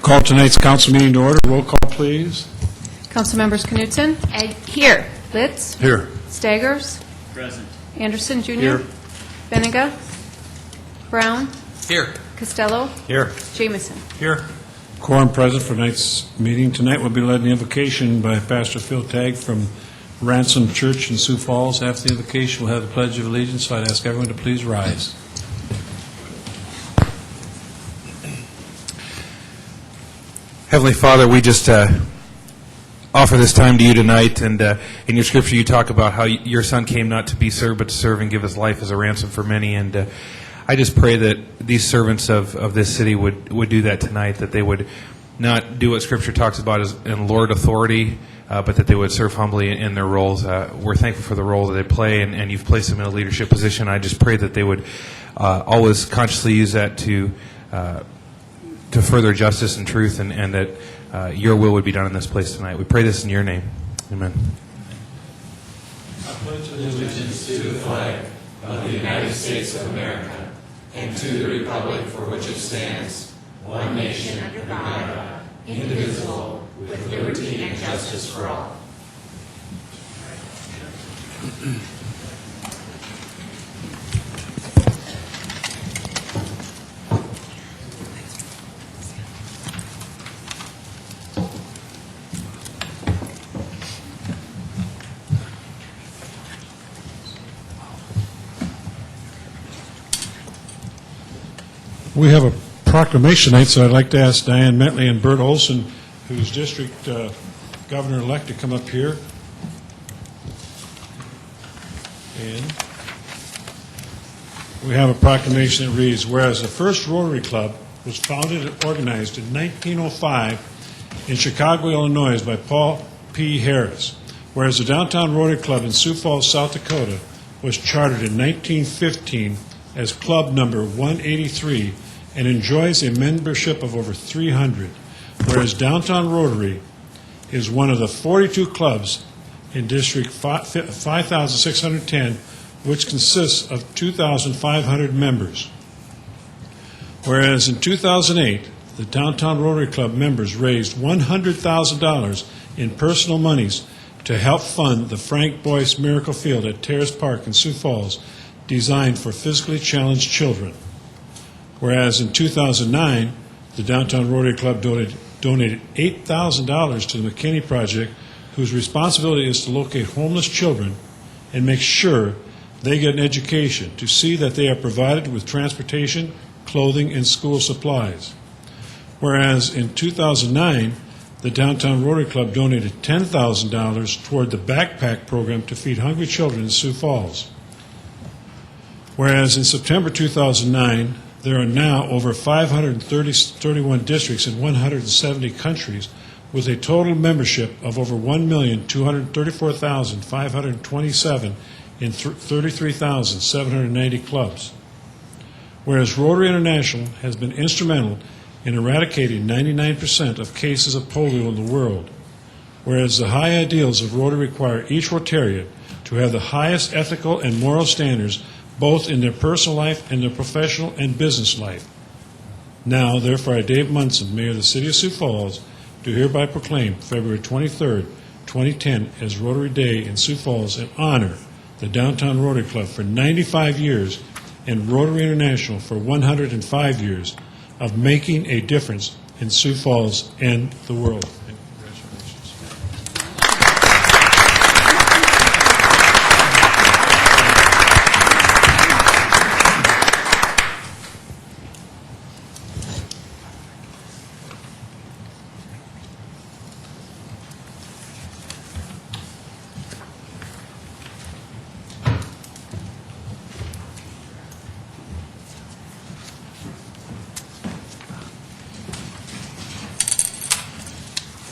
Call tonight's council meeting to order. Roll call, please. Council members Knutson? Here. Litz? Here. Staggers? Present. Anderson, Jr.? Here. Benega? Brown? Here. Costello? Here. Jameson? Here. Quorum present for tonight's meeting. Tonight will be led in the invocation by Pastor Phil Tagg from Ransom Church in Sioux Falls. After the invocation, we'll have the Pledge of Allegiance, so I'd ask everyone to please rise. Heavenly Father, we just offer this time to you tonight, and in your scripture you talk about how your Son came not to be served but to serve and give his life as a ransom for many, and I just pray that these servants of this city would do that tonight, that they would not do what scripture talks about as in Lord authority, but that they would serve humbly in their roles. We're thankful for the role that they play, and you've placed them in a leadership position. I just pray that they would always consciously use that to further justice and truth, and that your will would be done in this place tonight. We pray this in your name. Amen. I pledge allegiance to the flag of the United States of America and to the republic for which it stands, one nation under God, indivisible, with liberty and justice for all. We have a proclamation tonight, so I'd like to ask Diane Metley and Bert Olson, who's district governor-elect, to come up here. And we have a proclamation that reads, whereas the first Rotary Club was founded and organized in 1905 in Chicago, Illinois by Paul P. Harris, whereas the Downtown Rotary Club in Sioux Falls, South Dakota was chartered in 1915 as Club number 183 and enjoys a membership of over 300, whereas Downtown Rotary is one of the 42 clubs in District 5610, which consists of 2,500 members. Whereas in 2008, the Downtown Rotary Club members raised $100,000 in personal monies to help fund the Frank Boyce Miracle Field at Terrace Park in Sioux Falls, designed for physically challenged children. Whereas in 2009, the Downtown Rotary Club donated $8,000 to the McKinney Project, whose responsibility is to locate homeless children and make sure they get an education, to see that they are provided with transportation, clothing, and school supplies. Whereas in 2009, the Downtown Rotary Club donated $10,000 toward the backpack program to feed hungry children in Sioux Falls. Whereas in September 2009, there are now over 531 districts in 170 countries with a total membership of over 1,234,527 in 33,790 clubs. Whereas Rotary International has been instrumental in eradicating 99% of cases of polio in the world. Whereas the high ideals of Rotary require each Rotarian to have the highest ethical and moral standards both in their personal life and their professional and business life. Now, therefore, I, Dave Munson, Mayor of the City of Sioux Falls, do hereby proclaim February 23rd, 2010 as Rotary Day in Sioux Falls and honor the Downtown Rotary Club for 95 years and Rotary International for 105 years of making a difference in Sioux Falls and the world. And congratulations.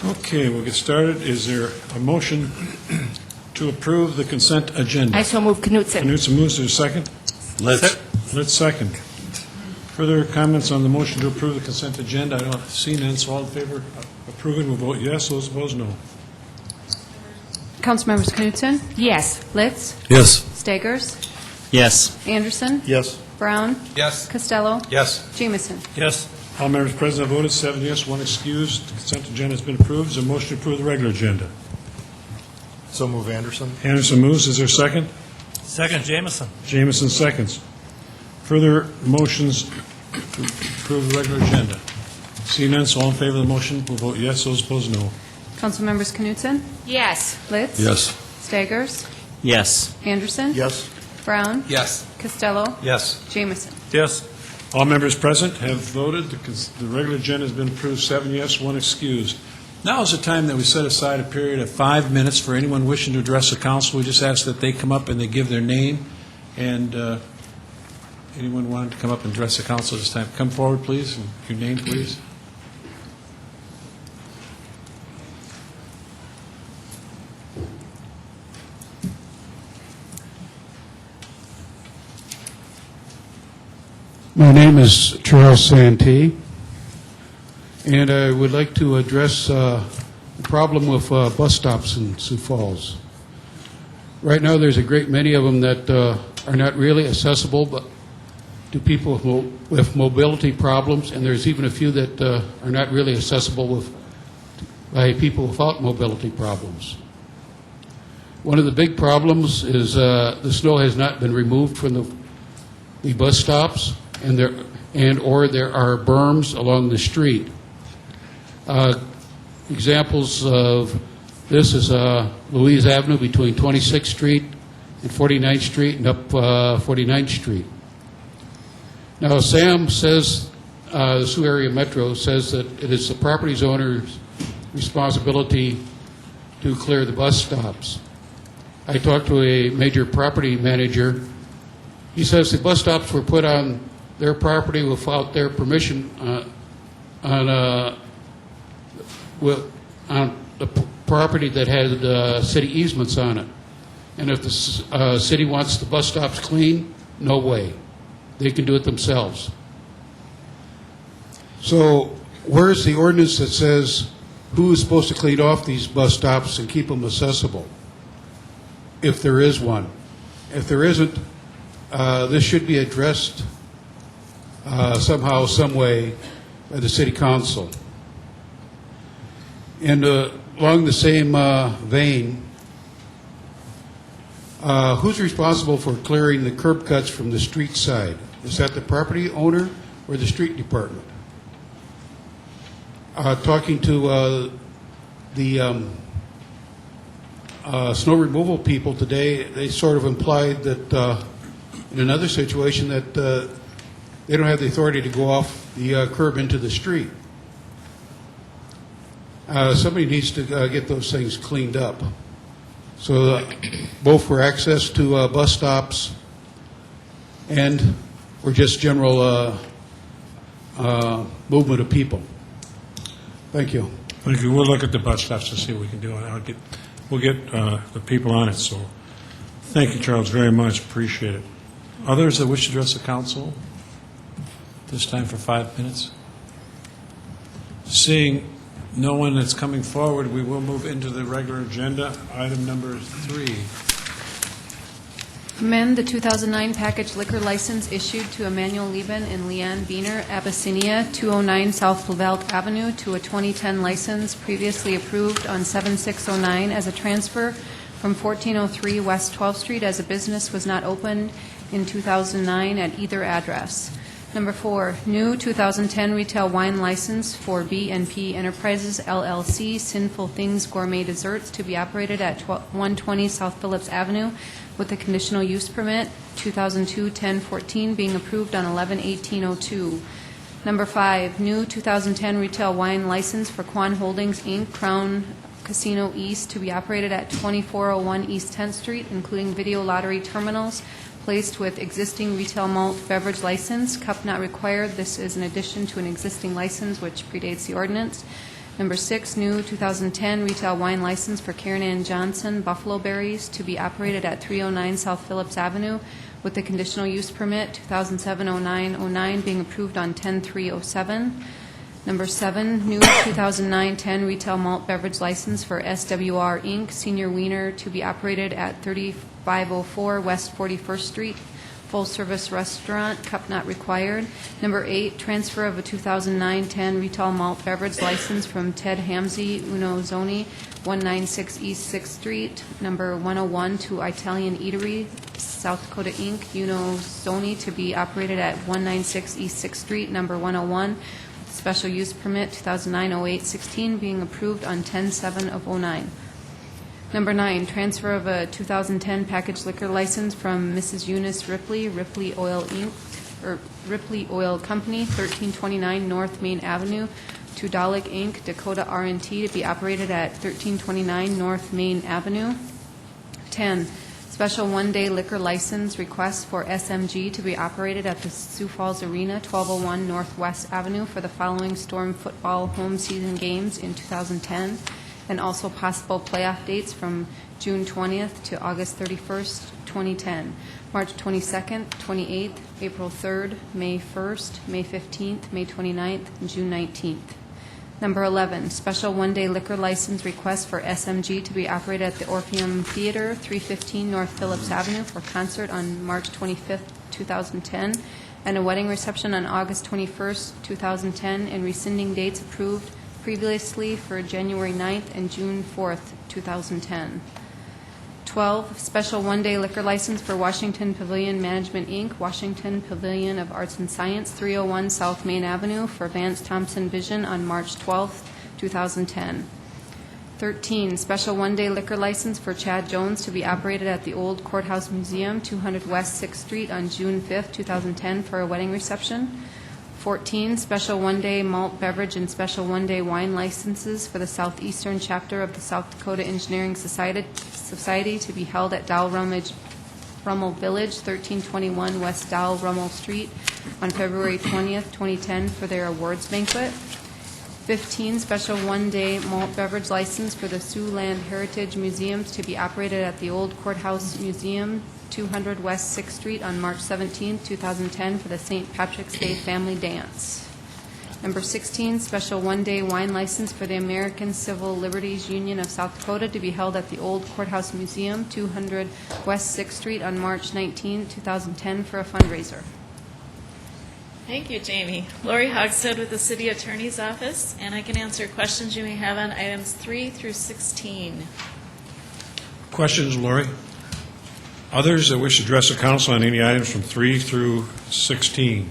Okay, we'll get started. Is there a motion to approve the consent agenda? I so move Knutson. Knutson moves to a second. Let's second. Further comments on the motion to approve the consent agenda? I don't see none, so all in favor of approving will vote yes. Those opposed, no. Council members Knutson? Yes. Litz? Yes. Staggers? Yes. Anderson? Yes. Brown? Yes. Costello? Yes. Jameson? Yes. All members present have voted, 7 yes, 1 excused. The consent agenda has been approved. Is there a motion to approve the regular agenda? So move Anderson. Anderson moves. Is there a second? Second, Jameson. Jameson seconds. Further motions to approve the regular agenda? Seeing none, so all in favor of the motion will vote yes. Those opposed, no. Councilmembers Knutson? Yes. Litz? Yes. Staggers? Yes. Anderson? Yes. Brown? Yes. Costello? Yes. Jameson? Yes. All members present have voted. The regular agenda has been approved, 7 yes, 1 excused. Now is the time that we set aside a period of 5 minutes for anyone wishing to address the council. We just ask that they come up and they give their name. And anyone wanting to come up and address the council this time, come forward, please, and your name, please. My name is Charles Santee, and I would like to address the problem with bus stops in Sioux Falls. Right now, there's a great many of them that are not really accessible but to people with mobility problems, and there's even a few that are not really accessible by people without mobility problems. One of the big problems is the snow has not been removed from the bus stops, or there are berms along the street. Examples of this is Louise Avenue between 26th Street and 49th Street and up 49th Street. Now, Sam says, the Sioux Area Metro says that it is the property owner's responsibility to clear the bus stops. I talked to a major property manager. He says the bus stops were put on their property without their permission on the property that had city easements on it. And if the city wants the bus stops clean, no way. They can do it themselves. So where's the ordinance that says who is supposed to clean off these bus stops and keep them accessible, if there is one? If there isn't, this should be addressed somehow, some way by the city council. And along the same vein, who's responsible for clearing the curb cuts from the street side? Is that the property owner or the street department? Talking to the snow removal people today, they sort of implied that in another situation that they don't have the authority to go off the curb into the street. Somebody needs to get those things cleaned up. So both for access to bus stops and for just general movement of people. Thank you. Thank you. We'll look at the bus stops to see what we can do. We'll get the people on it. So thank you, Charles, very much. Appreciate it. Others that wish to address the council? This time for 5 minutes. Seeing no one that's coming forward, we will move into the regular agenda. Item number 3. Amend the 2009 package liquor license issued to Emmanuel Lieben and Leanne Biener, Abyssinia, 209 South Lavalk Avenue, to a 2010 license previously approved on 7609 as a transfer from 1403 West 12th Street, as a business was not opened in 2009 at either address. Number 4, new 2010 retail wine license for B&P Enterprises, LLC, Sinful Things Gourmet Desserts, to be operated at 120 South Phillips Avenue with a conditional use permit, 2002-1014, being approved on 11/18/02. Number 5, new 2010 retail wine license for Quan Holdings, Inc., Crown Casino East, to be operated at 2401 East 10th Street, including video lottery terminals, placed with existing retail malt beverage license. Cup not required. This is in addition to an existing license which predates the ordinance. Number 6, new 2010 retail wine license for Karen Ann Johnson, Buffalo Berries, to be operated at 309 South Phillips Avenue with the conditional use permit, 2007-09-09, being approved on 10/3/07. Number 7, new 2009-10 retail malt beverage license for SWR Inc., Senior Wiener, to be operated at 3504 West 41st Street full-service restaurant, cup not required. Number 8, transfer of a 2009-10 retail malt beverage license from Ted Hamzy Uno Zoni, 196 East 6th Street, number 101, to Italian Eatery, South Dakota Inc., Uno Zoni, to be operated at 196 East 6th Street, number 101, with special use permit 2009-08-16 being approved on 10/7/09. Number 9, transfer of a 2010 packaged liquor license from Mrs. Eunice Ripley, Ripley Oil Inc., or Ripley Oil Company, 1329 North Main Avenue, to Dolick Inc., Dakota R&T, to be operated at 1329 North Main Avenue. 10, special one-day liquor license request for SMG to be operated at the Sioux Falls Arena, 1201 Northwest Avenue, for the following Storm football home season games in 2010, and also possible playoff dates from June 20th to August 31st, 2010, March 22nd, 28th, April 3rd, May 1st, May 15th, May 29th, and June 19th. Number 11, special one-day liquor license request for SMG to be operated at the Orpheum Theater, 315 North Phillips Avenue, for concert on March 25th, 2010, and a wedding reception on August 21st, 2010, and rescinding dates approved previously for January 9th and June 4th, 2010. 12, special one-day liquor license for Washington Pavilion Management, Inc., Washington Pavilion of Arts and Science, 301 South Main Avenue, for Vance Thompson Vision on March 12th, 2010. 13, special one-day liquor license for Chad Jones to be operated at the Old Courthouse Museum, 200 West 6th Street, on June 5th, 2010, for a wedding reception. 14, special one-day malt beverage and special one-day wine licenses for the Southeastern Chapter of the South Dakota Engineering Society to be held at Dow Rummel Village, 1321 West Dow Rummel Street, on February 20th, 2010, for their awards banquet. 15, special one-day malt beverage license for the Siouxland Heritage Museums to be operated at the Old Courthouse Museum, 200 West 6th Street, on March 17, 2010, for the St. Patrick's Day Family Dance. Number 16, special one-day wine license for the American Civil Liberties Union of South Dakota to be held at the Old Courthouse Museum, 200 West 6th Street, on March 19, 2010, for a fundraiser. Thank you, Jamie. Lori Hogshead with the City Attorney's Office, and I can answer questions you may have on items 3 through 16. Questions, Lori? Others that wish to address the council on any items from 3 through 16?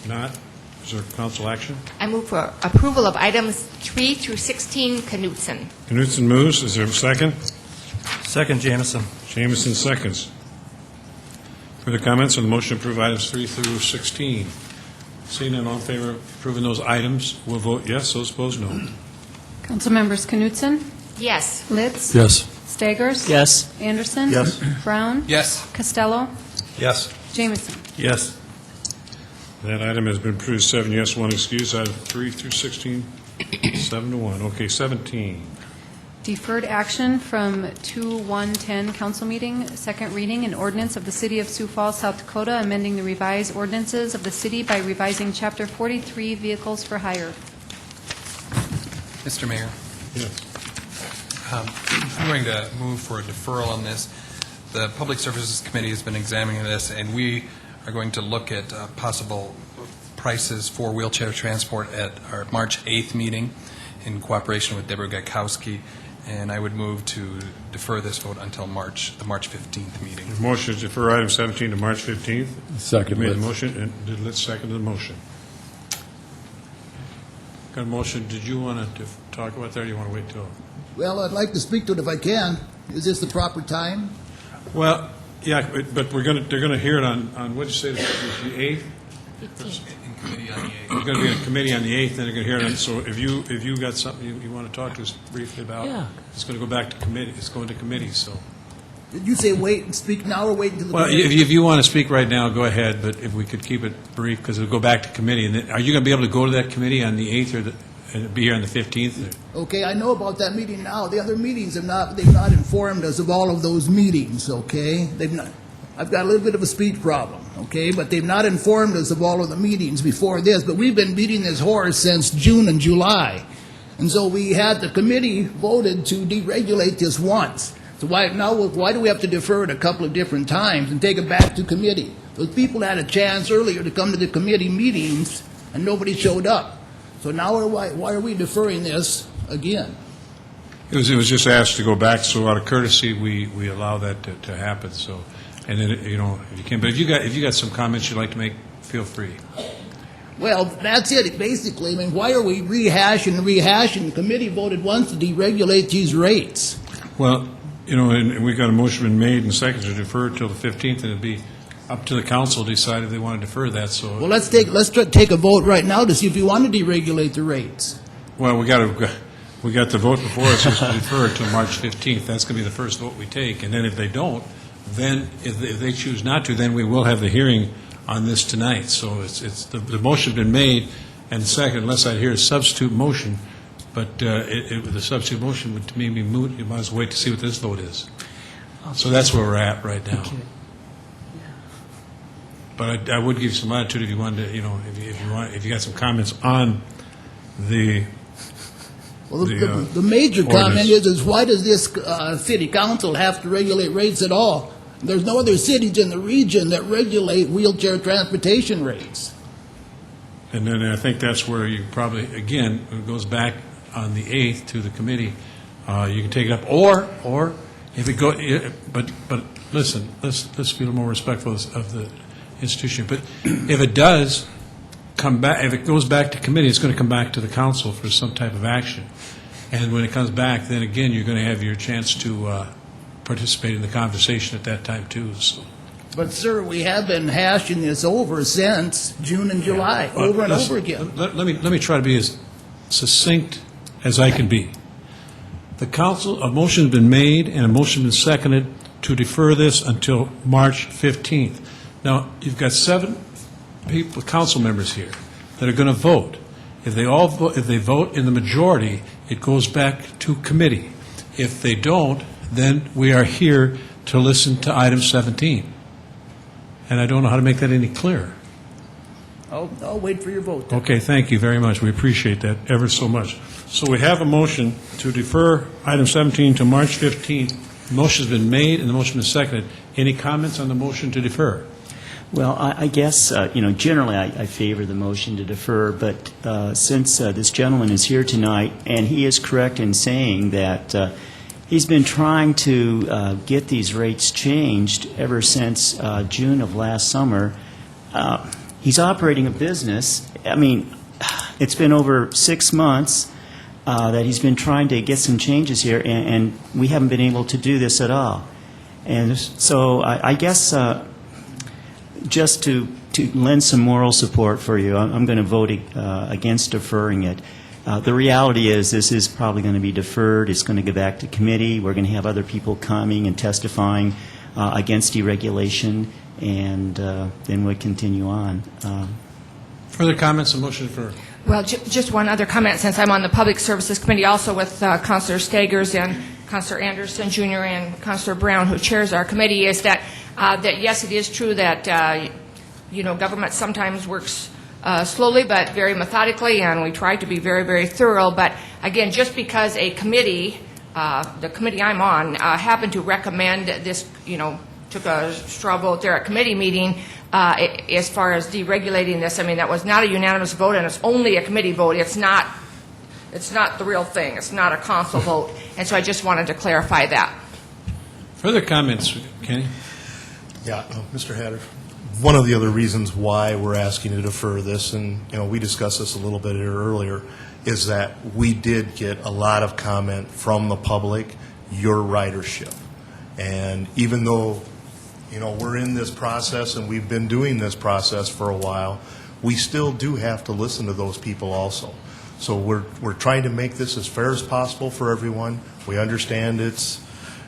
Not? Is there council action? I move for approval of items 3 through 16, Knutson. Knutson moves. Is there a second? Second, Jameson. Jameson seconds. Further comments on the motion to approve items 3 through 16? Seeing none, all in favor of approving those items, will vote yes. Those opposed, no. Councilmembers Knutson, Yes. Litz, Yes. Staggers, Yes. Anderson, Yes. Brown, Yes. Costello, Yes. Jameson. Yes. That item has been approved, 7 yes, 1 excuse. Item 3 through 16, 7 to 1. Okay, 17. Deferred action from 2/1/10 council meeting, second reading, an ordinance of the City of Sioux Falls, South Dakota, amending the revised ordinances of the city by revising Chapter 43, Vehicles for Hire. Mr. Mayor, Yes. I'm going to move for a deferral on this. The Public Services Committee has been examining this, and we are going to look at possible prices for wheelchair transport at our March 8th meeting in cooperation with Deborah Gaikowski, and I would move to defer this vote until the March 15th meeting. Motion to defer item 17 to March 15th. Second. You made the motion, and did let's second the motion. Got a motion. Did you want to talk about that, or do you want to wait till? Well, I'd like to speak to it if I can. Is this the proper time? Well, yeah, but they're going to hear it on what did you say, the 8th? 15th. In committee on the 8th. It's going to be in a committee on the 8th, and they're going to hear it. So if you got something you want to talk to us briefly about, it's going to go back to committee. It's going to committee, so. Did you say wait and speak now or wait until the... Well, if you want to speak right now, go ahead, but if we could keep it brief, because it'll go back to committee. And then, are you going to be able to go to that committee on the 8th and be here on the 15th? Okay, I know about that meeting now. The other meetings they've not informed us of all of those meetings, okay? I've got a little bit of a speech problem, okay? But they've not informed us of all of the meetings before this. But we've been beating this horse since June and July. And so we had, the committee voted to deregulate this once. So why do we have to defer it a couple of different times and take it back to committee? Those people had a chance earlier to come to the committee meetings, and nobody showed up. So now why are we deferring this again? It was just asked to go back, so out of courtesy, we allow that to happen, so, and then, if you can, but if you got some comments you'd like to make, feel free. Well, that's it, basically. I mean, why are we rehashing? The committee voted once to deregulate these rates. Well, and we got a motion been made and seconded to defer till the 15th, and it'd be up to the council to decide if they want to defer that, so. Well, let's take a vote right now to see if we want to deregulate the rates. Well, we got the vote before us is to defer it till March 15th. That's going to be the first vote we take, and then if they don't, then if they choose not to, then we will have the hearing on this tonight. So it's the motion's been made and second, unless I hear a substitute motion, but the substitute motion would to me be moot. You might as well wait to see what this vote is. So that's where we're at right now. Okay. But I would give you some latitude if you wanted to, if you got some comments on the. Well, the major comment is why does this city council have to regulate rates at all? There's no other cities in the region that regulate wheelchair transportation rates. And then I think that's where you probably, again, it goes back on the 8th to the committee. You can take it up, or if it go, but listen, let's be a little more respectful of the institution. But if it does come back, if it goes back to committee, it's going to come back to the council for some type of action. And when it comes back, then again, you're going to have your chance to participate in the conversation at that time too. So. But sir, we have been hashing this over since June and July, over and over again. Let me try to be as succinct as I can be. The council, a motion has been made and a motion has been seconded to defer this until March 15th. Now, you've got 7 people, council members here, that are going to vote. If they vote in the majority, it goes back to committee. If they don't, then we are here to listen to item 17. And I don't know how to make that any clearer. I'll wait for your vote. Okay, thank you very much. We appreciate that ever so much. So we have a motion to defer item 17 to March 15th. The motion's been made and the motion is seconded. Any comments on the motion to defer? Well, I guess, generally I favor the motion to defer, but since this gentleman is here tonight, and he is correct in saying that he's been trying to get these rates changed ever since June of last summer. He's operating a business. I mean, it's been over 6 months that he's been trying to get some changes here, and we haven't been able to do this at all. And so I guess just to lend some moral support for you, I'm going to vote against deferring it. The reality is this is probably going to be deferred. It's going to go back to committee. We're going to have other people coming and testifying against deregulation, and then we'll continue on. Further comments on motion to defer? Well, just one other comment, since I'm on the Public Services Committee also with Councilor Stagers and Councilor Anderson Jr. and Councilor Brown, who chairs our committee, is that yes, it is true that government sometimes works slowly but very methodically, and we try to be very, very thorough. But again, just because a committee, the committee I'm on, happened to recommend this, took a straw vote there at committee meeting as far as deregulating this, I mean, that was not a unanimous vote, and it's only a committee vote. It's not the real thing. It's not a council vote. And so I just wanted to clarify that. Further comments, Kenny? Yeah, Mr. Hatter. One of the other reasons why we're asking to defer this, and we discussed this a little bit earlier, is that we did get a lot of comment from the public, your ridership. And even though we're in this process and we've been doing this process for a while, we still do have to listen to those people also. So we're trying to make this as fair as possible for everyone. We understand it's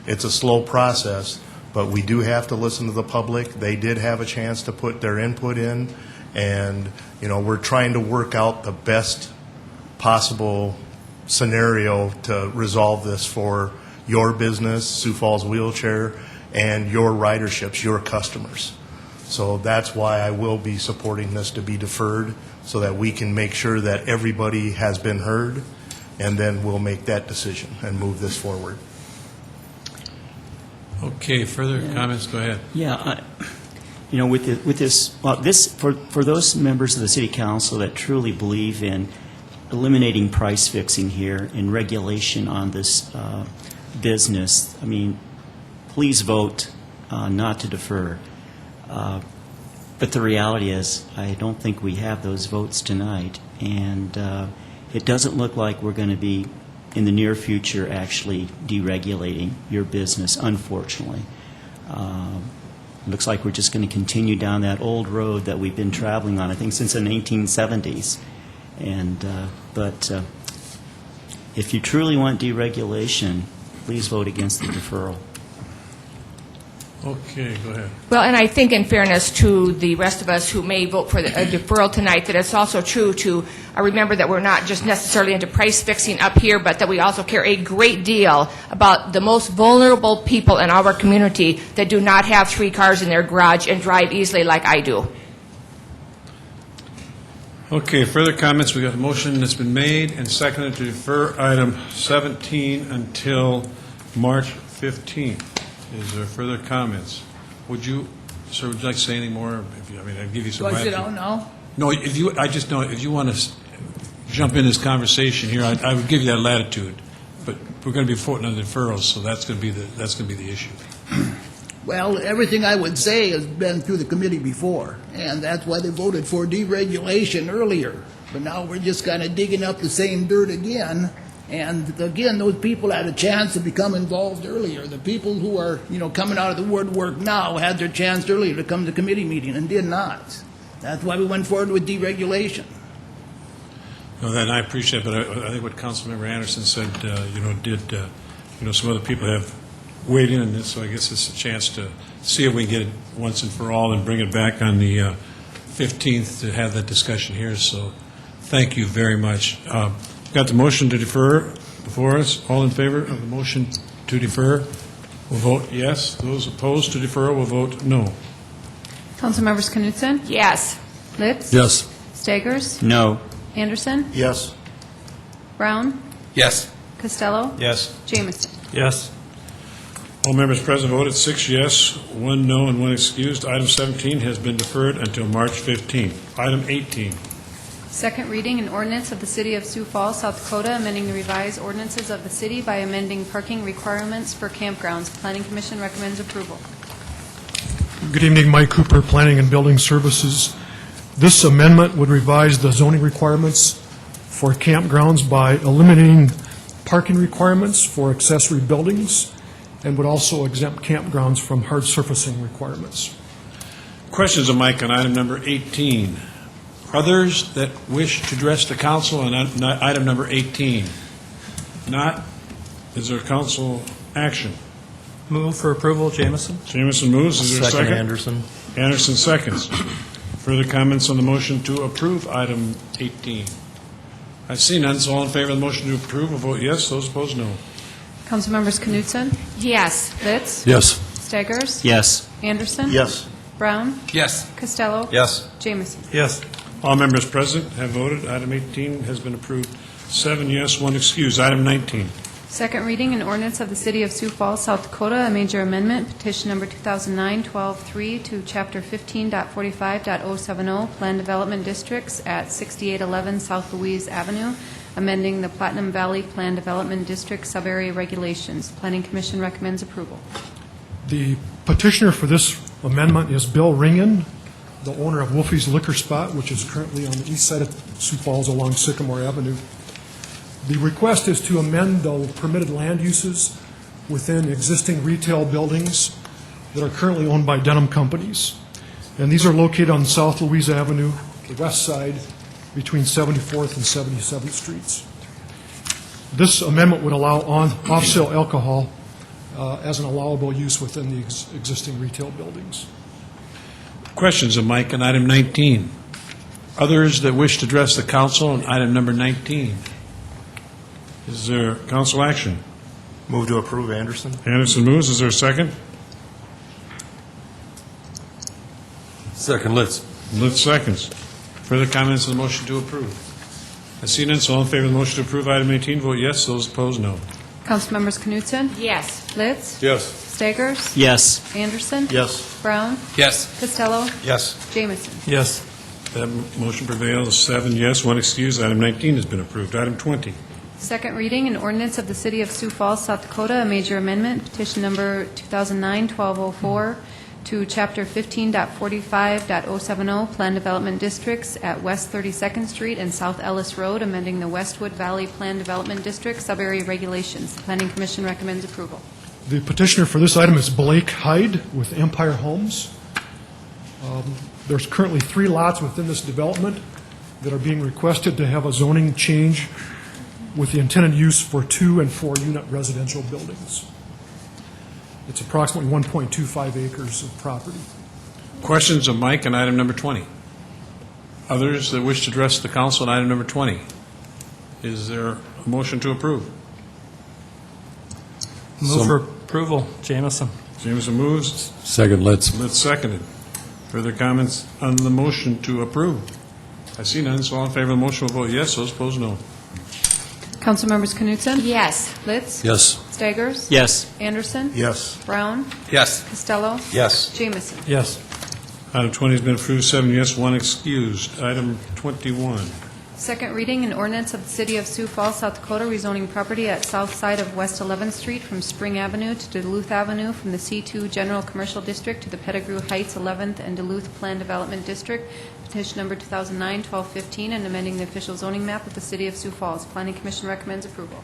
a slow process, but we do have to listen to the public. They did have a chance to put their input in, and we're trying to work out the best possible scenario to resolve this for your business, Sioux Falls Wheelchair, and your riderships, your customers. So that's why I will be supporting this to be deferred, so that we can make sure that everybody has been heard, and then we'll make that decision and move this forward. Okay, further comments? Go ahead. Yeah, You know, with this, for those members of the city council that truly believe in eliminating price fixing here and regulation on this business, I mean, please vote not to defer. But the reality is, I don't think we have those votes tonight, and it doesn't look like we're going to be, in the near future, actually deregulating your business, unfortunately. Looks like we're just going to continue down that old road that we've been traveling on, I think, since the 1970s. And but if you truly want deregulation, please vote against the deferral. Okay, go ahead. Well, and I think in fairness to the rest of us who may vote for a deferral tonight, that it's also true to remember that we're not just necessarily into price fixing up here, but that we also care a great deal about the most vulnerable people in our community that do not have 3 cars in their garage and drive easily like I do. Okay, further comments? We got a motion that's been made and seconded to defer item 17 until March 15th. Is there further comments? Would you, sir, would you like to say any more? I mean, I'll give you some. Do I sit down now? No, if you, I just know, if you want to jump in this conversation here, I would give you that latitude. But we're going to be voting on the deferrals, so that's going to be the issue. Well, everything I would say has been through the committee before, and that's why they voted for deregulation earlier. But now we're just kind of digging up the same dirt again. And again, those people had a chance to become involved earlier. The people who are, coming out of the woodwork now had their chance earlier to come to committee meeting and did not. That's why we went forward with deregulation. No, that I appreciate, but I think what Councilmember Anderson said, some other people have weighed in on this, so I guess it's a chance to see if we can get it once and for all and bring it back on the 15th to have that discussion here. So thank you very much. Got the motion to defer before us. All in favor of the motion to defer will vote yes. Those opposed to defer will vote no. Councilmembers Knutson? Yes. Litz? Yes. Staggers? No. Anderson? Yes. Brown? Yes. Costello? Yes. Jamison? Yes. All members present voted 6 yes, 1 no, and 1 excused. Item 17 has been deferred until March 15th. Item 18. Second reading, an ordinance of the City of Sioux Falls, South Dakota, amending the revised ordinances of the city by amending parking requirements for campgrounds. Planning Commission recommends approval. Good evening, Mike Cooper, Planning and Building Services. This amendment would revise the zoning requirements for campgrounds by eliminating parking requirements for accessory buildings and would also exempt campgrounds from hard surfacing requirements. Questions of Mike on item number 18. Others that wish to address the council on item number 18? Not? Is there council action? Move for approval, Jamison. Jamison moves. Is there a second? Anderson. Anderson seconds. Further comments on the motion to approve item 18? I see none, so all in favor of the motion to approve will vote yes. Those opposed, no. Councilmembers Knutson? Yes. Litz? Yes. Staggers? Yes. Anderson? Yes. Brown? Yes. Costello? Yes. Jamison? Yes. All members present have voted. Item 18 has been approved. 7 yes, 1 excused. Item 19. Second reading, an ordinance of the City of Sioux Falls, South Dakota, a major amendment, petition number 2009-12-3 to Chapter 15.45.070, Plan Development Districts at 6811 South Louise Avenue, amending the Platinum Valley Plan Development District Subarea Regulations. Planning Commission recommends approval. The petitioner for this amendment is Bill Ringen, the owner of Wolfie's Liquor Spot, which is currently on the east side of Sioux Falls along Sycamore Avenue. The request is to amend the permitted land uses within existing retail buildings that are currently owned by Denham companies. And these are located on South Louise Avenue, the west side, between 74th and 77th Streets. This amendment would allow off-sale alcohol as an allowable use within the existing retail buildings. Questions of Mike on item 19? Others that wish to address the council on item number 19? Is there council action? Move to approve, Anderson. Anderson moves. Is there a second? Second, Litz. Litz seconds. Further comments on the motion to approve? I see none, so all in favor of the motion to approve item 18, vote yes. Those opposed, no. Councilmembers Knutson? Yes. Litz? Yes. Staggers? Yes. Anderson? Yes. Brown? Yes. Costello? Yes. Jamison? Yes. That motion prevails, 7 yes, 1 excused. Item 19 has been approved. Item 20. Second reading, an ordinance of the City of Sioux Falls, South Dakota, a major amendment, petition number 2009-1204 to Chapter 15.45.070, Plan Development Districts at West 32nd Street and South Ellis Road, amending the Westwood Valley Plan Development District sub-area regulations. The Planning Commission recommends approval. The petitioner for this item is Blake Hyde with Empire Homes. There's currently 3 lots within this development that are being requested to have a zoning change with the intended use for 2- and 4-unit residential buildings. It's approximately 1.25 acres of property. Questions of Mike on item number 20? Others that wish to address the council on item number 20? Is there a motion to approve? Move for approval, Jamison. Jameson moves. Second, Litz. Let's second it. Further comments on the motion to approve? I see none, so all in favor of the motion will vote yes, those opposed no. Councilmembers Knutson? Yes. Litz? Yes. Staggers? Yes. Anderson? Yes. Brown? Yes. Costello? Yes. Jamison? Yes. Item 20 has been approved, 7 yes, 1 excused. Item 21. Second reading, an ordinance of the City of Sioux Falls, South Dakota, rezoning property at south side of West 11th Street from Spring Avenue to Duluth Avenue from the C2 General Commercial District to the Pettigrew Heights 11th and Duluth Plan Development District, petition number 2009-1215, and amending the official zoning map of the City of Sioux Falls. Planning Commission recommends approval.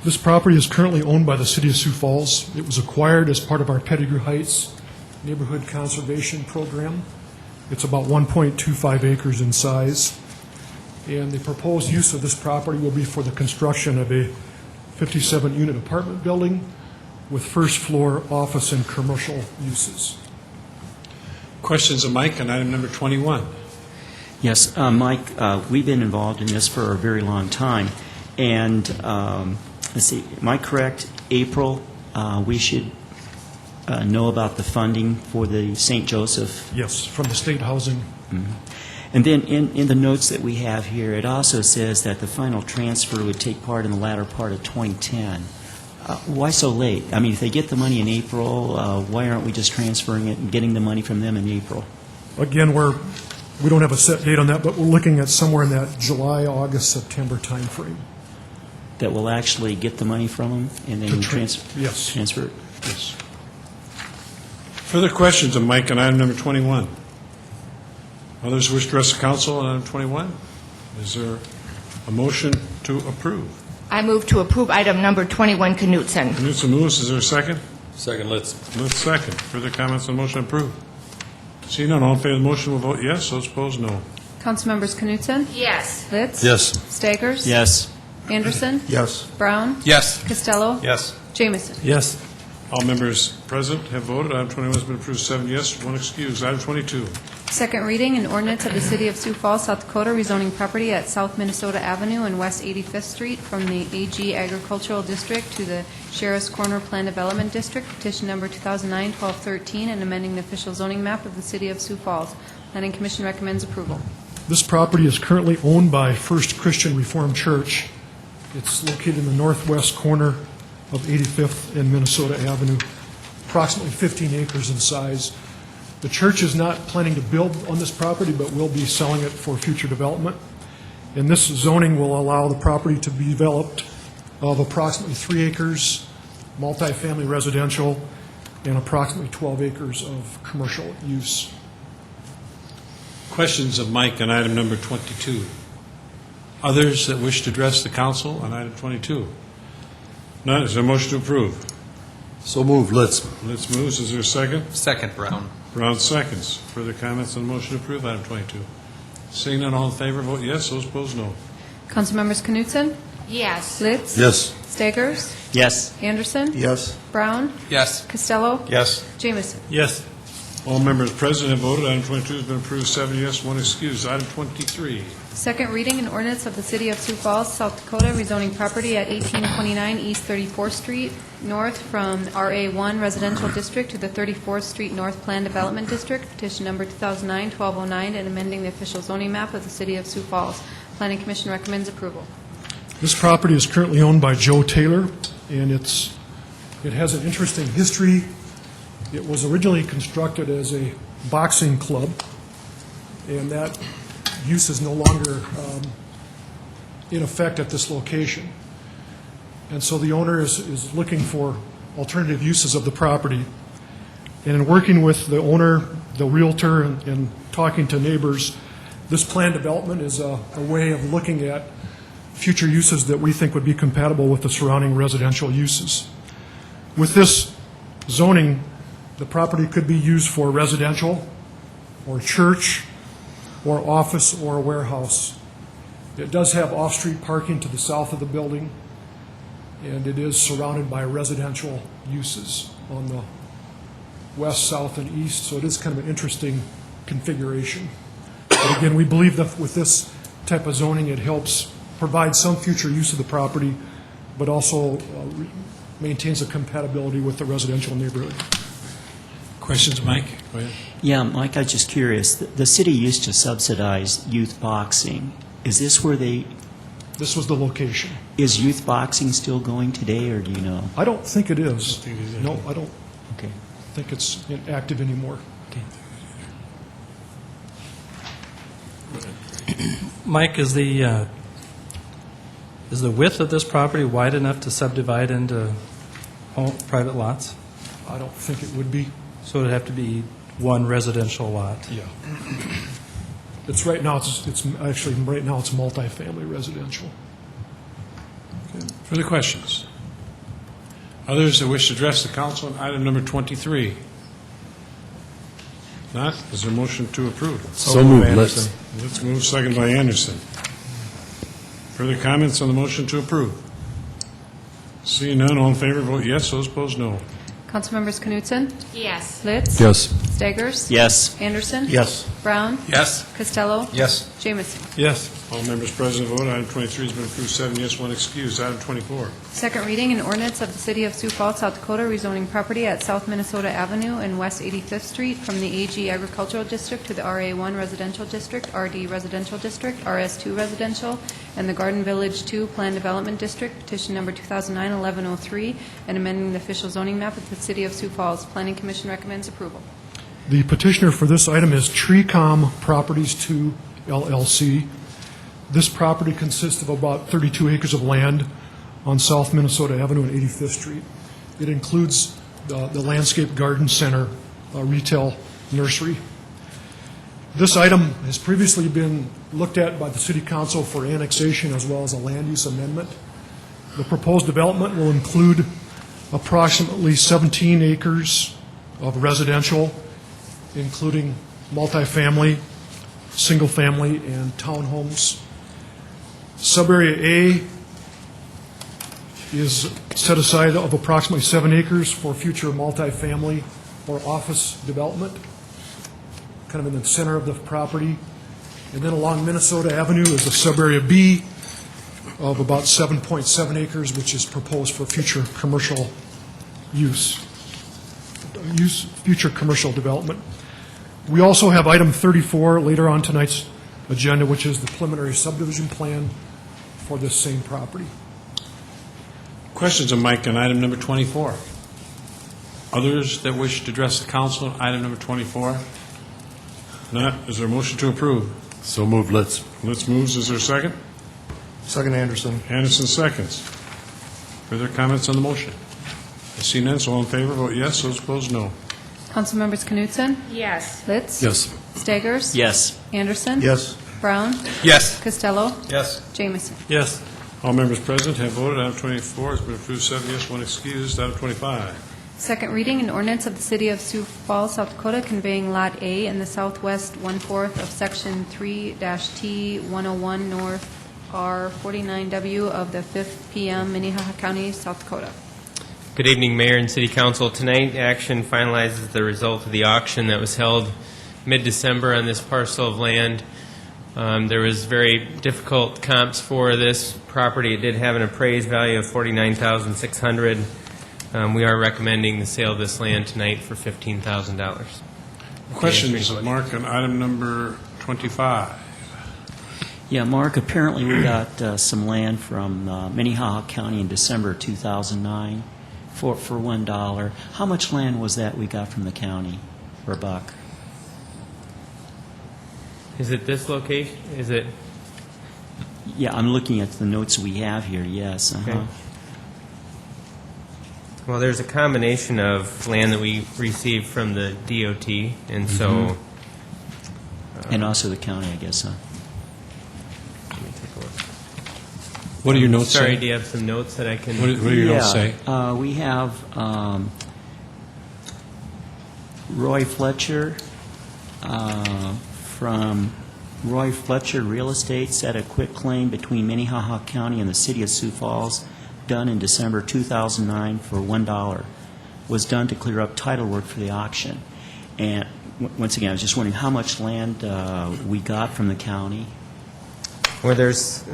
This property is currently owned by the City of Sioux Falls. It was acquired as part of our Pettigrew Heights Neighborhood Conservation Program. It's about 1.25 acres in size. And the proposed use of this property will be for the construction of a 57-unit apartment building with first-floor office and commercial uses. Questions of Mike on item number 21? Yes, Mike, we've been involved in this for a very long time. And, let's see, am I correct? April, we should know about the funding for the St. Joseph? Yes, from the state housing. Mm-hmm. And then in the notes that we have here, it also says that the final transfer would take part in the latter part of 2010. Why so late? I mean, if they get the money in April, why aren't we just transferring it and getting the money from them in April? Again, we don't have a set date on that, but we're looking at somewhere in that July, August, September timeframe. That we'll actually get the money from them and then Yes. transfer it? Yes. Further questions of Mike on item number 21? Others wish to address the council on item 21? Is there a motion to approve? I move to approve item number 21, Knutson. Knutson moves. Is there a second? Second, Litz. Let's second. Further comments on the motion to approve? Seeing none, all in favor of the motion will vote yes, those opposed no. Councilmembers Knutson? Yes. Litz? Yes. Staggers? Yes. Anderson? Yes. Brown? Yes. Costello? Yes. Jamison? Yes. All members present have voted. Item 21 has been approved, 7 yes, 1 excused. Item 22. Second reading, an ordinance of the City of Sioux Falls, South Dakota, rezoning property at South Minnesota Avenue and West 85th Street from the AG Agricultural District to the Sheriff's Corner Plan Development District, petition number 2009-1213, and amending the official zoning map of the City of Sioux Falls. Planning Commission recommends approval. This property is currently owned by First Christian Reformed Church. It's located in the northwest corner of 85th and Minnesota Avenue, approximately 15 acres in size. The church is not planning to build on this property, but will be selling it for future development. And this zoning will allow the property to be developed of approximately 3 acres, multifamily residential, and approximately 12 acres of commercial use. Questions of Mike on item number 22? Others that wish to address the council on item 22? None. Is there a motion to approve? So moved, Litz. Let's move. Is there a second? Second, Brown. Brown seconds. Further comments on the motion to approve item 22? Seeing none, all in favor, vote yes. Those opposed, no. Councilmembers Knutson? Yes. Litz? Yes. Staggers? Yes. Anderson? Yes. Brown? Yes. Costello? Yes. Jamison? Yes. All members present have voted. Item 22 has been approved, 7 yes, 1 excused. Item 23. Second reading, an ordinance of the City of Sioux Falls, South Dakota, rezoning property at 1829 East 34th Street North from RA1 Residential District to the 34th Street North Plan Development District, petition number 2009-1209, and amending the official zoning map of the City of Sioux Falls. Planning Commission recommends approval. This property is currently owned by Joe Taylor, and it has an interesting history. It was originally constructed as a boxing club, and that use is no longer in effect at this location. And so the owner is looking for alternative uses of the property. And in working with the owner, the realtor, and talking to neighbors, this planned development is a way of looking at future uses that we think would be compatible with the surrounding residential uses. With this zoning, the property could be used for residential, or church, or office, or warehouse. It does have off-street parking to the south of the building, and it is surrounded by residential uses on the west, south, and east, so it is kind of an interesting configuration. But again, we believe that with this type of zoning, it helps provide some future use of the property, but also maintains a compatibility with the residential neighborhood. Questions, Mike? Go ahead. Yeah, Mike, I was just curious. The city used to subsidize youth boxing. Is this where they... This was the location. Is youth boxing still going today, or do you know? I don't think it is. No, I don't Okay. think it's active anymore. Mike, is the width of this property wide enough to subdivide into private lots? I don't think it would be. So it would have to be one residential lot? Yeah. It's right now, it's actually, right now, it's multifamily residential. Further questions? Others that wish to address the council on item number 23? Not, is there a motion to approve? So moved, Anderson. Let's move, second by Anderson. Further comments on the motion to approve? Seeing none, all in favor, vote yes. Those opposed, no. Councilmembers Knutson? Yes. Litz? Yes. Staggers? Yes. Anderson? Yes. Brown? Yes. Costello? Yes. Jamison? Yes. All members present vote. Item 23 has been approved, 7 yes, 1 excused. Item 24. Second reading, an ordinance of the City of Sioux Falls, South Dakota, rezoning property at South Minnesota Avenue and West 85th Street from the AG Agricultural District to the RA1 Residential District, RD Residential District, RS2 Residential, and the Garden Village 2 Plan Development District, petition number 2009-1103, and amending the official zoning map of the City of Sioux Falls. Planning Commission recommends approval. The petitioner for this item is Treecom Properties 2 LLC. This property consists of about 32 acres of land on South Minnesota Avenue and 85th Street. It includes the Landscape Garden Center retail nursery. This item has previously been looked at by the City Council for annexation as well as a land use amendment. The proposed development will include approximately 17 acres of residential, including multifamily, single-family, and townhomes. Subarea A is set aside of approximately 7 acres for future multifamily or office development, kind of in the center of the property. And then along Minnesota Avenue is a subarea B of about 7.7 acres, which is proposed for future commercial future commercial development. We also have item 34 later on tonight's agenda, which is the preliminary subdivision plan for this same property. Questions of Mike on item number 24? Others that wish to address the council on item number 24? Not, is there a motion to approve? So moved, Litz. Litz moves, is there a second? Second, Anderson. Anderson seconds. Further comments on the motion? I see none, so all in favor, vote yes. Those opposed, no. Councilmembers Knutson? Yes. Litz? Yes. Staggers? Yes. Anderson? Yes. Brown? Yes. Costello? Yes. Jamison? Yes. All members present have voted. Item 24 has been approved, 7 yes, 1 excused. Item 25. Second reading, an ordinance of the City of Sioux Falls, South Dakota, conveying Lot A in the southwest one-fourth of Section 3-T101 North R49W of the 5th PM, Minnehaha County, South Dakota. Good evening, Mayor and City Council. Tonight, action finalizes the result of the auction that was held mid-December on this parcel of land. There was very difficult comps for this property. It did have an appraised value of $49,600. We are recommending the sale of this land tonight for $15,000. Questions of Mark on item number 25? Yeah, Mark, apparently we got some land from Minnehaha County in December 2009 for $1. How much land was that we got from the county for $1? Is it this location? Is it? Yeah, I'm looking at the notes we have here, yes. Okay. Well, there's a combination of land that we received from the DOT, and so... And also the county, I guess, huh? Let me take a look. What do your notes say? Sorry, do you have some notes that I can... What do your notes say? We have Roy Fletcher from Roy Fletcher Real Estate set a quitclaim between Minnehaha County and the city of Sioux Falls, done in December 2009 for $1. Was done to clear up title work for the auction. And once again, I was just wondering how much land we got from the county. Well, there is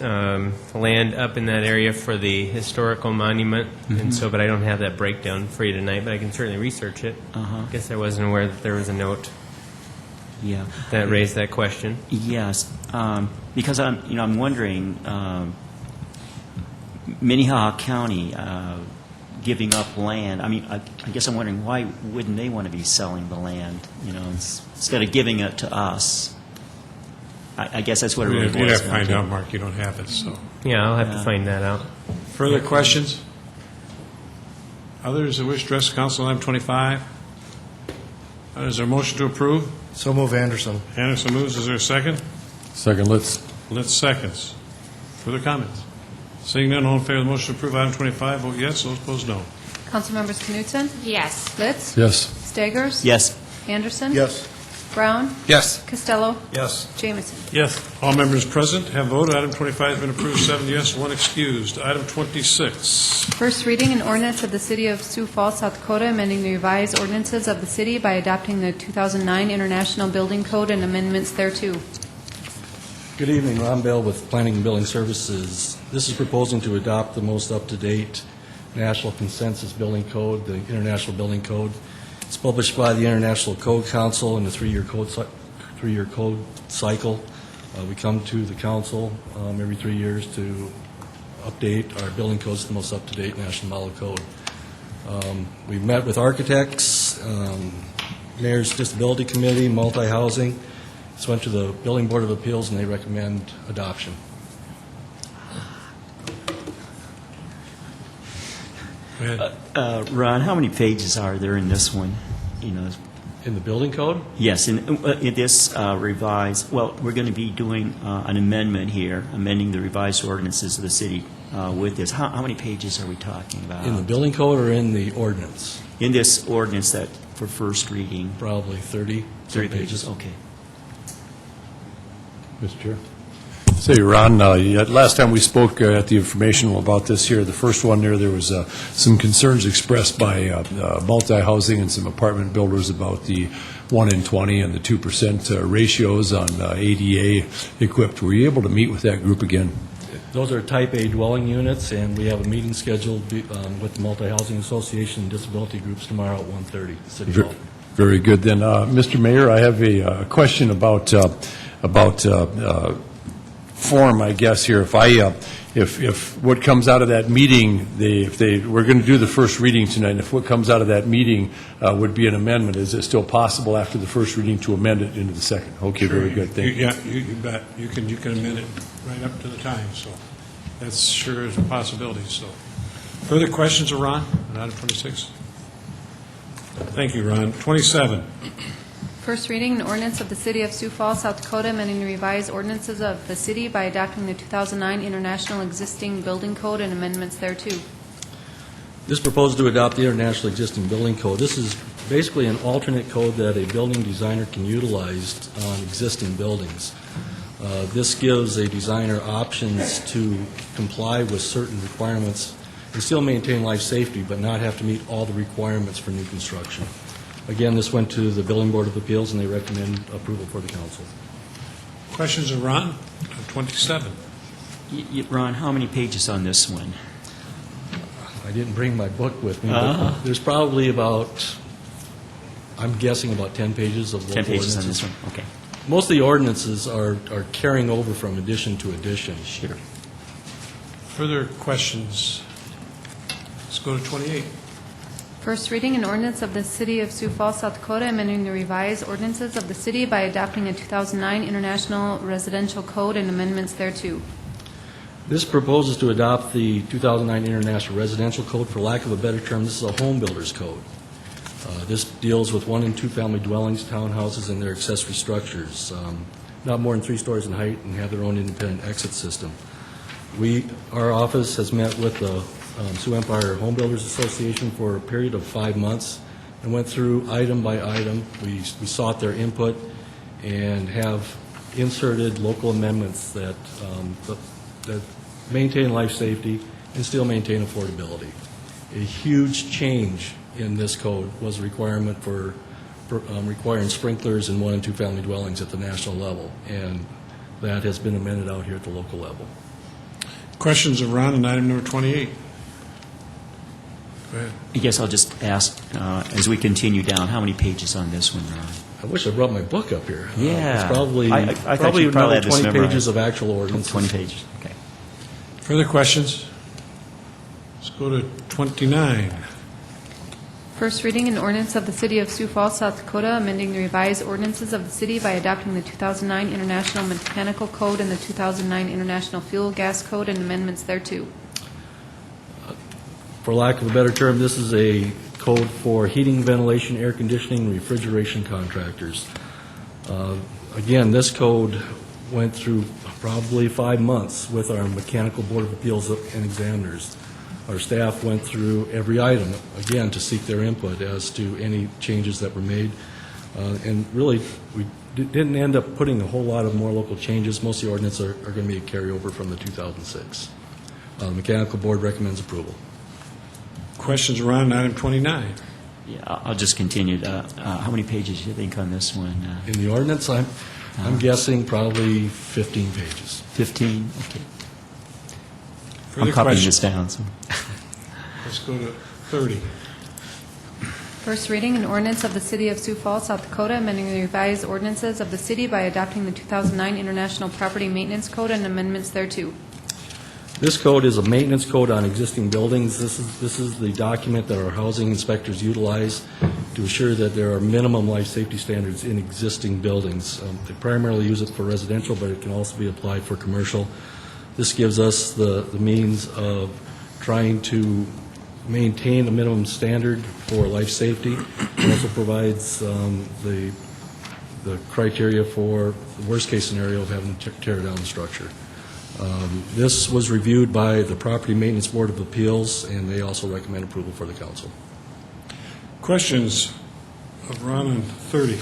land up in that area for the historical monument, and so, but I don't have that breakdown for you tonight, but I can certainly research it. I guess I wasn't aware that there was a note that raised that question. Yes, because I'm wondering, Minnehaha County giving up land. I mean, I guess I'm wondering why wouldn't they want to be selling the land? Instead of giving it to us. I guess that's what it really boils down to. You'd have to find out, Mark. You don't have it, so. Yeah, I'll have to find that out. Further questions? Others that wish to address the council on item 25? Is there a motion to approve? So move, Anderson. Anderson moves. Is there a second? Second, Litz. Litz seconds. Further comments? Seeing none, all in favor of the motion to approve item 25, vote yes. Those opposed, no. Councilmembers Knutson? Yes. Litz? Yes. Staggers? Yes. Anderson? Yes. Brown? Yes. Costello? Yes. Jamison? Yes. All members present have voted. Item 25 has been approved, 7 yes, 1 excused. Item 26. First reading, an ordinance of the City of Sioux Falls, South Dakota, amending the revised ordinances of the city by adopting the 2009 International Building Code and amendments thereto. Good evening, Ron Bell with Planning and Building Services. This is proposing to adopt the most up-to-date national consensus building code, the International Building Code. It's published by the International Code Council in the three-year code cycle. We come to the council every 3 years to update our building codes to the most up-to-date national model code. We've met with architects, Mayor's Disability Committee, multi-housing. This went to the Building Board of Appeals, and they recommend adoption. Ron, how many pages are there in this one? In the building code? Yes, in this revised, well, we're going to be doing an amendment here, amending the revised ordinances of the city with this. How many pages are we talking about? In the building code or in the ordinance? In this ordinance that for first reading? Probably 30 pages. Okay. Mr. Chair. Say, Ron, last time we spoke at the informational about this here, the first one there was some concerns expressed by multi-housing and some apartment builders about the 1 in 20 and the 2% ratios on ADA equipped. Were you able to meet with that group again? Those are type A dwelling units, and we have a meeting scheduled with the Multi-Housing Association and disability groups tomorrow at 1:30 at City Hall. Very good. Then, Mr. Mayor, I have a question about form, I guess, here. If what comes out of that meeting, we're going to do the first reading tonight, and if what comes out of that meeting would be an amendment, is it still possible after the first reading to amend it into the second? Okay, Sure. very good. Thank you. Yeah, you bet. You can amend it right up to the time, so that's sure is a possibility. So, further questions of Ron on item 26? Thank you, Ron. 27. First reading, an ordinance of the City of Sioux Falls, South Dakota, amending the revised ordinances of the city by adopting the 2009 International Existing Building Code and amendments thereto. This proposed to adopt the International Existing Building Code. This is basically an alternate code that a building designer can utilize on existing buildings. This gives a designer options to comply with certain requirements and still maintain life safety, but not have to meet all the requirements for new construction. Again, this went to the Building Board of Appeals, and they recommend approval for the council. Questions of Ron? 27. Ron, how many pages on this one? I didn't bring my book with me, but there's probably about, I'm guessing about 10 pages of 10 pages on ordinances. this one? Okay. Most of the ordinances are carrying over from edition to edition. Sure. Further questions? go to 28. First reading, an ordinance of the City of Sioux Falls, South Dakota, amending the revised ordinances of the city by adopting a 2009 International Residential Code and amendments thereto. This proposes to adopt the 2009 International Residential Code. For lack of a better term, this is a home builder's code. This deals with one- and two-family dwellings, townhouses, and their accessory structures, not more than 3 stories in height, and have their own independent exit system. Our office has met with the Sioux Empire Home Builders Association for a period of 5 months and went through item by item. We sought their input and have inserted local amendments that maintain life safety and still maintain affordability. A huge change in this code was a requirement for requiring sprinklers in one- and two-family dwellings at the national level, and that has been amended out here at the local level. Questions of Ron on item number 28? Go ahead. I guess I'll just ask, as we continue down, how many pages on this one, Ron? I wish I brought my book up here. Yeah. It's probably I thought probably you probably another had this 20 pages memorized. of actual ordinance. 20 pages, okay. Further questions? Let's go to 29. First reading, an ordinance of the City of Sioux Falls, South Dakota, amending the revised ordinances of the city by adopting the 2009 International Mechanical Code and the 2009 International Fuel Gas Code and amendments thereto. For lack of a better term, this is a code for heating, ventilation, air conditioning, and refrigeration contractors. Again, this code went through probably 5 months with our Mechanical Board of Appeals and examiners. Our staff went through every item, again, to seek their input as to any changes that were made. And really, we didn't end up putting a whole lot of more local changes. Most of the ordinances are going to be a carryover from the 2006. The Mechanical Board recommends approval. Questions around item 29? Yeah, I'll just continue. How many pages do you think on this one? In the ordinance, I'm guessing probably 15 pages. 15? Okay. Further I'm copying questions? this down. So. Let's go to 30. First reading, an ordinance of the City of Sioux Falls, South Dakota, amending the revised ordinances of the city by adopting the 2009 International Property Maintenance Code and amendments thereto. This code is a maintenance code on existing buildings. This is the document that our housing inspectors utilize to assure that there are minimum life safety standards in existing buildings. They primarily use it for residential, but it can also be applied for commercial. This gives us the means of trying to maintain a minimum standard for life safety. It also provides the criteria for the worst-case scenario of having to tear down the structure. This was reviewed by the Property Maintenance Board of Appeals, and they also recommend approval for the council. Questions of Ron on 30?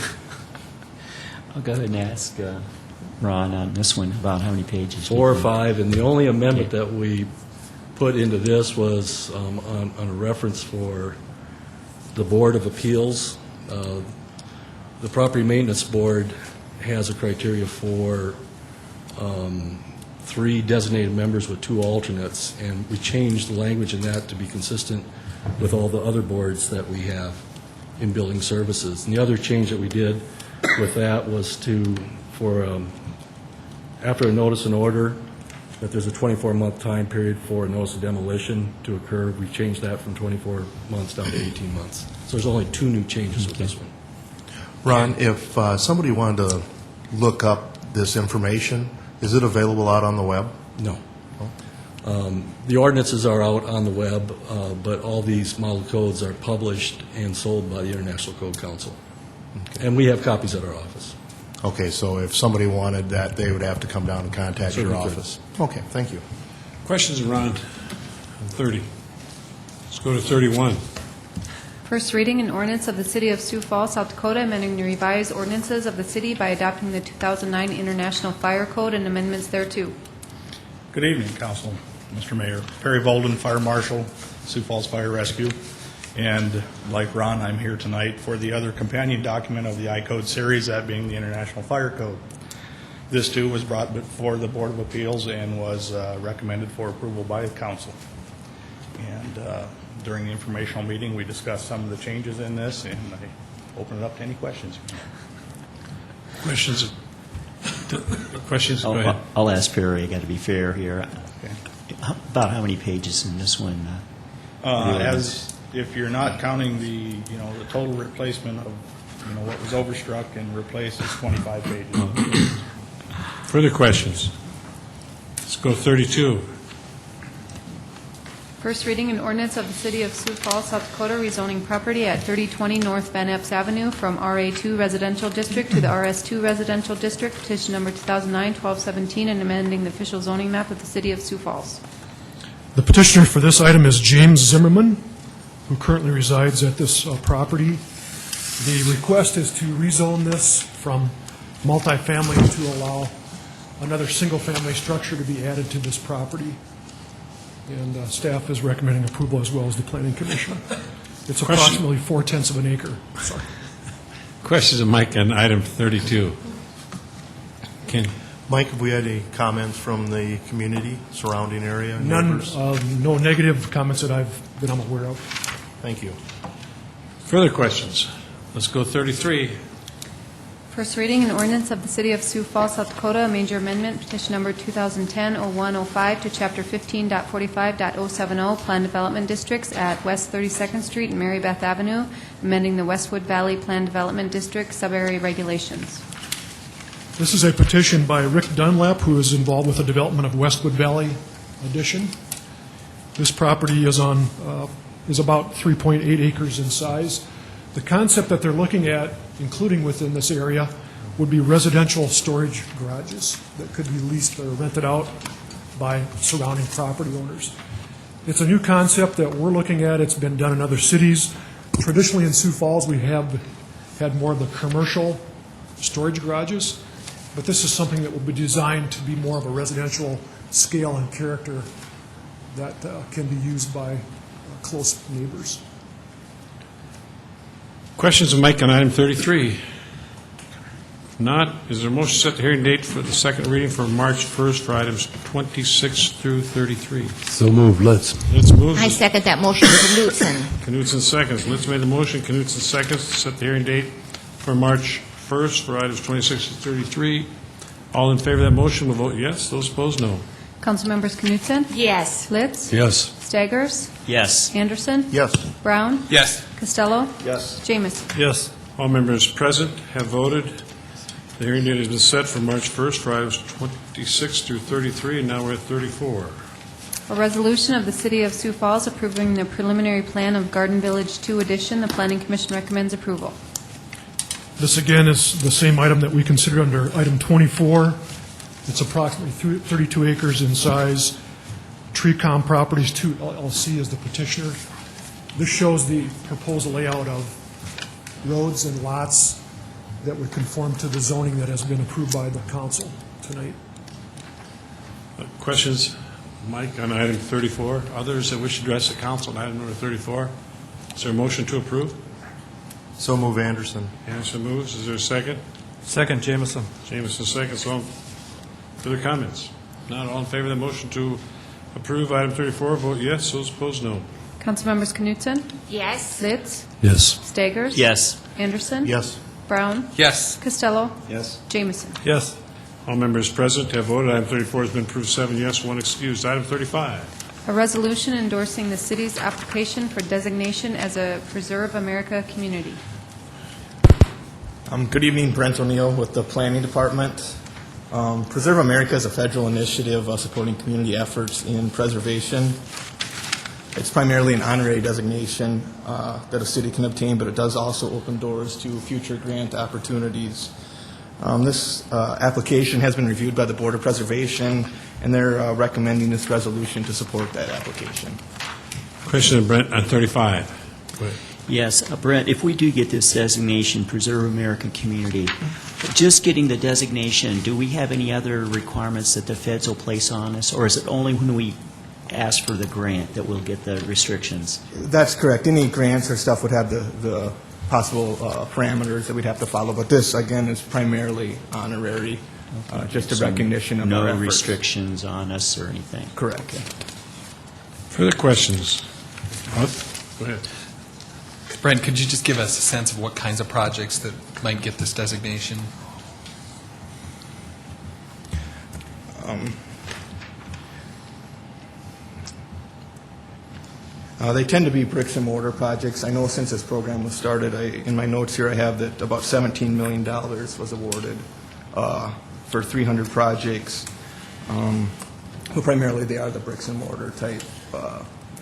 I'll go ahead and ask Ron on this one about how many pages. 4 or 5, and the only amendment that we put into this was on a reference for the Board of Appeals. The Property Maintenance Board has a criteria for 3 designated members with 2 alternates, and we changed the language in that to be consistent with all the other boards that we have in building services. And the other change that we did with that was after a notice and order, that there's a 24-month time period for a notice of demolition to occur. We changed that from 24 months down to 18 months. So there's only 2 new changes with this one. Ron, if somebody wanted to look up this information, is it available out on the web? No. The ordinances are out on the web, but all these model codes are published and sold by the International Code Council. Okay. And we have copies at our office. Okay, so if somebody wanted that, they would have to come down and contact your Certainly could. office. Okay, thank you. Questions around 30? Let's go to 31. First reading, an ordinance of the City of Sioux Falls, South Dakota, amending the revised ordinances of the city by adopting the 2009 International Fire Code and amendments thereto. Good evening, Council, Mr. Mayor. Perry Volden, Fire Marshal, Sioux Falls Fire Rescue. And like Ron, I'm here tonight for the other companion document of the I-Code series, that being the International Fire Code. This, too, was brought before the Board of Appeals and was recommended for approval by the Council. And during the informational meeting, we discussed some of the changes in this, and I open it up to any questions. Questions? Questions? Go ahead. I'll ask Perry. I got to be fair here. Okay. About how many pages in this one? As, if you're not counting the, the total replacement of, what was overstruck and replaced is 25 pages. Further questions? Let's go 32. First reading an ordinance of the City of Sioux Falls, South Dakota, rezoning property at 3020 North Van Epps Avenue from RA2 Residential District to the RS2 Residential District, petition number 2009-1217, and amending the official zoning map of the City of Sioux Falls. The petitioner for this item is James Zimmerman, who currently resides at this property. The request is to rezone this from multifamily to allow another single-family structure to be added to this property. And staff is recommending approval as well as the Planning Commission. It's approximately 4/10 of an acre. Sorry. Questions of Mike on item 32? Ken? Mike, have we had any comments from the community surrounding area? None, neighbors? no negative comments that I'm aware of. Thank you. Further questions? Let's go 33. First reading an ordinance of the City of Sioux Falls, South Dakota, a major amendment, petition number 2010-0105 to Chapter 15.45.070, Plan Development Districts at West 32nd Street and Mary Beth Avenue, amending the Westwood Valley Plan Development District sub-area regulations. This is a petition by Rick Dunlap, who is involved with the development of Westwood Valley addition. This property is about 3.8 acres in size. The concept that they're looking at, including within this area, would be residential storage garages that could be leased or rented out by surrounding property owners. It's a new concept that we're looking at. It's been done in other cities. Traditionally in Sioux Falls, we have had more of the commercial storage garages, but this is something that will be designed to be more of a residential scale and character that can be used by close neighbors. Questions of Mike on item 33? If not, is there a motion to set the hearing date for the second reading for March 1st for items 26 through 33? So moved. Let's move. I second that motion. Knutson. Knutson seconds. Let's made the motion. Knutson seconds to set the hearing date for March 1st for items 26 through 33. All in favor of that motion will vote yes. Those opposed, no. Councilmembers Knutson? Yes. Litz? Yes. Staggers? Yes. Anderson? Yes. Brown? Yes. Costello? Yes. Jamison? Yes. All members present have voted. The hearing date has been set for March 1st for items 26 through 33, and now we're at 34. A resolution of the City of Sioux Falls approving the preliminary plan of Garden Village 2 addition. The Planning Commission recommends approval. This, again, is the same item that we considered under item 24. It's approximately 32 acres in size. Treecom Properties 2 LLC is the petitioner. This shows the proposed layout of roads and lots that would conform to the zoning that has been approved by the council tonight. Questions, Mike, on item 34? Others that wish to address the council on item number 34? Is there a motion to approve? So move Anderson. Anderson moves. Is there a second? Second, Jamison. Jamison seconds. All further comments? Not all in favor of the motion to approve item 34, vote yes. Those opposed, no. Councilmembers Knutson? Yes. Litz? Yes. Staggers? Yes. Anderson? Yes. Brown? Yes. Costello? Yes. Jamison? Yes. All members present have voted. Item 34 has been approved, 7 yes, 1 excused. Item 35. A resolution endorsing the city's application for designation as a Preserve America community. Good evening, Brent O'Neill with the Planning Department. Preserve America is a federal initiative supporting community efforts in preservation. It's primarily an honorary designation that a city can obtain, but it does also open doors to future grant opportunities. This application has been reviewed by the Board of Preservation, and they're recommending this resolution to support that application. Question of Brent on 35. Go ahead. Yes, Brent, if we do get this designation, Preserve American Community, just getting the designation, do we have any other requirements that the feds will place on us, or is it only when we ask for the grant that we'll get the restrictions? That's correct. Any grants or stuff would have the possible parameters that we'd have to follow, but this, again, is primarily honorary, just a recognition of our efforts. No restrictions on us or anything? Correct. Okay. Further questions? Go ahead. Brent, could you just give us a sense of what kinds of projects that might get this designation? They tend to be bricks and mortar projects. I know since this program was started, in my notes here I have that about $17 million was awarded for 300 projects. But primarily they are the bricks and mortar type,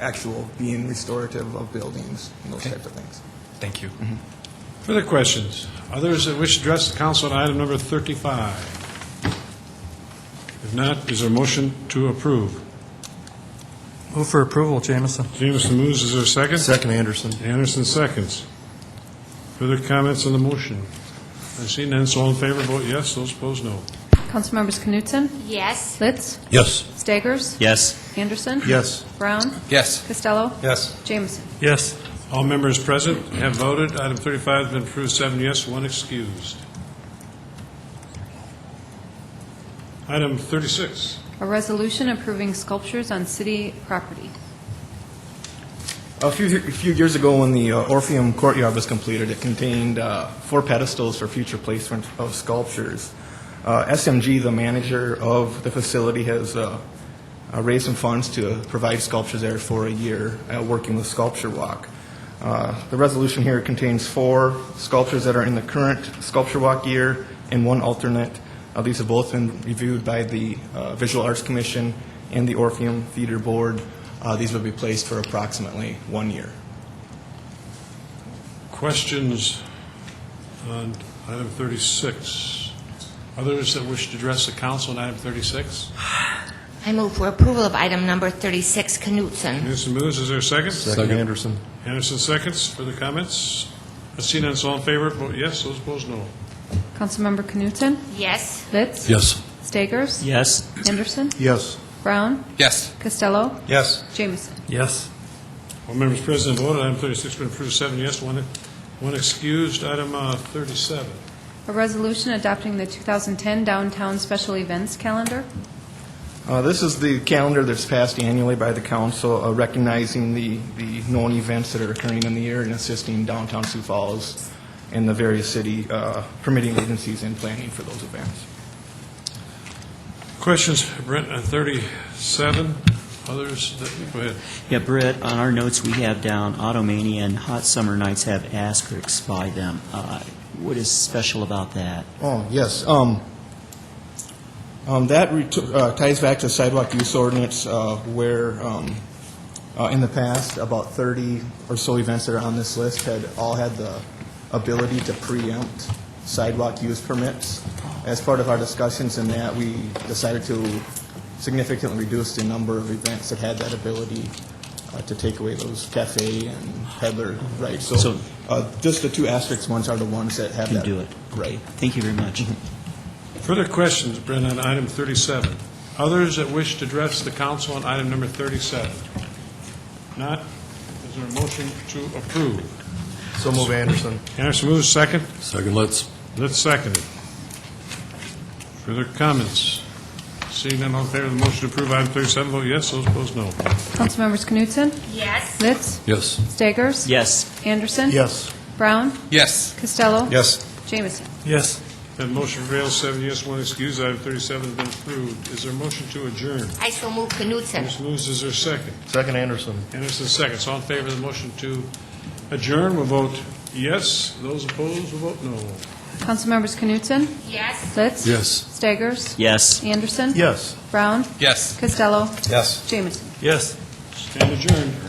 actual being restorative of buildings and those types of things. Thank you. Further questions? Others that wish to address the council on item number 35? If not, is there a motion to approve? Move for approval, Jamison. Jameson moves. Is there a second? Second, Anderson. Anderson seconds. Further comments on the motion? I see none, so all in favor, vote yes. Those opposed, no. Councilmembers Knutson? Yes. Litz? Yes. Staggers? Yes. Anderson? Yes. Brown? Yes. Costello? Yes. Jameson? Yes. All members present have voted. Item 35 has been approved, 7 yes, 1 excused. Item 36. A resolution approving sculptures on city property. A few years ago, when the Orpheum Courtyard was completed, it contained 4 pedestals for future placement of sculptures. SMG, the manager of the facility, has raised some funds to provide sculptures there for a year, working with Sculpture Walk. The resolution here contains 4 sculptures that are in the current Sculpture Walk year and 1 alternate. These have both been reviewed by the Visual Arts Commission and the Orpheum Theater Board. These will be placed for approximately 1 year. Questions on item 36? Others that wish to address the council on item 36? I move for approval of item number 36, Knutson. Anderson moves. Is there a second? Second, Anderson. Anderson seconds. Further comments? I see none, so all in favor, vote yes. Those opposed, no. Councilmember Knutson? Yes. Litz? Yes. Staggers? Yes. Anderson? Yes. Brown? Yes. Costello? Yes. Jameson? Yes. All members present voted. Item 36 has been approved, 7 yes, 1 excused. Item 37. A resolution adopting the 2010 Downtown Special Events Calendar. This is the calendar that's passed annually by the council, recognizing the known events that are occurring in the year and assisting downtown Sioux Falls and the various city permitting agencies in planning for those events. Questions, Brent, on 37? Others? Go ahead. Yeah, Britt, on our notes we have down Automania and Hot Summer Nights have asterisks by them. What is special about that? Oh, yes. That ties back to sidewalk use ordinance where in the past about 30 or so events that are on this list had all had the ability to preempt sidewalk use permits. As part of our discussions in that, we decided to significantly reduce the number of events that had that ability to take away those cafe and peddler rights. So just the 2 asterisk ones are the ones that have Can that do it. right. Thank you very much. Further questions, Brent, on item 37? Others that wish to address the council on item number 37? Not? Is there a motion to approve? So move, Anderson. Anderson moves, second. Second, Litz. Let's second it. Further comments? Seeing none, all in favor of the motion to approve item 37, vote yes. Those opposed, no. Councilmembers Knutson? Yes. Litz? Yes. Staggers? Yes. Anderson? Yes. Brown? Yes. Costello? Yes. Jameson? Yes. That motion prevails, 7 yes, 1 excused. Item 37 has been approved. Is there a motion to adjourn? I so move, Knutson. Anderson moves. Is there a second? Second, Anderson. Anderson seconds. All in favor of the motion to adjourn will vote yes. Those opposed will vote no. Councilmembers Knutson? Yes. Litz? Yes. Staggers? Yes. Anderson? Yes. Brown? Yes. Costello? Yes. Jameson? Yes. Stand adjourned.